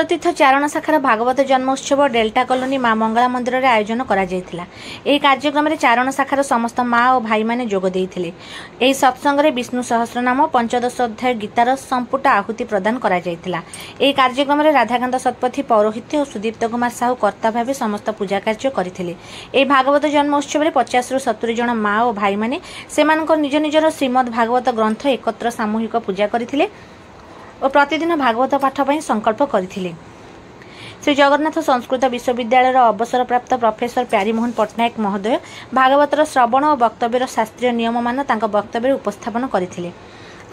दत्ततीर्थ चारण शाखार भागवत जन्मोत्सव delta colony माँ मंगला मंदिर में आयोजन करा कार्यक्रम में चारण शाखार समस्त माँ और भाई मैंने जोग देइथिले। एही सत्संग में विष्णु सहस्रनाम 15 अध्याय गीतार संपुट आहुति प्रदान करा एही कार्यक्रम में राधाकांत शतपथी पौरोहित्य और सुदीप्त कुमार साहू कर्ता भाव समस्त पूजा कार्य करथिले। एही भागवत जन्मोत्सव में 50 ରୁ 70 जन माँ और भाई मैंने सेमानकर निज निजर श्रीमद भागवत ग्रंथ एकत्र सामूहिक पूजा करथिले और प्रतिदिन भागवत पाठ पर संकल्प करथिले। श्री जगन्नाथ संस्कृत विश्वविद्यालय अवसर प्राप्त प्रोफेसर प्यारीमोहन पट्टनायक महोदय भागवतर श्रवण और वक्तव्यर शास्त्रीय नियम मान वक्तव्य उपस्थापन करथिले।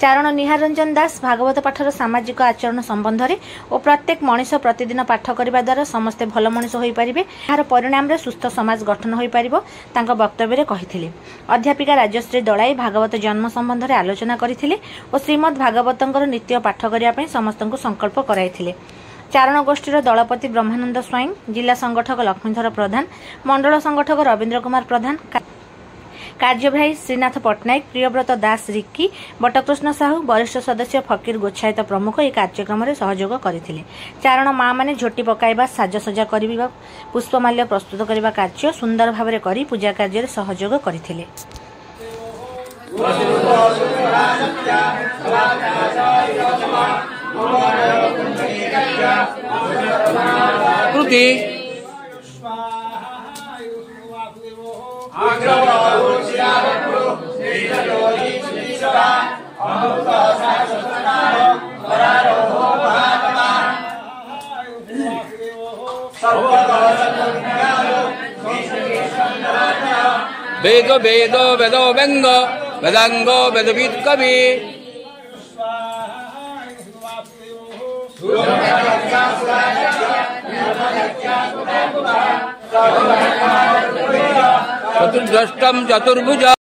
चारण निहार रंजन दास भागवत पाठर सामाजिक आचरण संबंध में और प्रत्येक मनीष प्रतिदिन पाठ करने द्वारा समस्ते भल मनीष हो पारे, यार परिणाम सुस्थ समाज गठन हो पार वक्तव्य कही। अध्यापिका राजश्री दलाई भागवत जन्म संबंध में आलोचना करथिले और श्रीमद भागवतर नित्य पाठ करने समस्त संकल्प कराइथिले। चारण गोष्ठीर दलपति ब्रह्मानंद स्वाईं, जिला संगठक लक्ष्मीधर प्रधान, मंडल संगठक रवींद्र कुमार प्रधान, कार्यभाई श्रीनाथ पट्टनायक, प्रियव्रत दास रिक्की, बटकृष्ण साहू, वरिष्ठ सदस्य फकीर गोच्छायत प्रमुख यह कार्यक्रम में सहयोग करथिले। चारण माँ माने झोटी पकाइबा, साजसजा करबा, पुष्पमाल्य प्रस्तुत करबा कार्य सुंदर भाव में करी पूजा कार्य सहयोग करथिले। वेदो वेदो वेदो व्यंगो वेदांगो वेदविद कवि चतुर्दष्टम चतुर्भुज।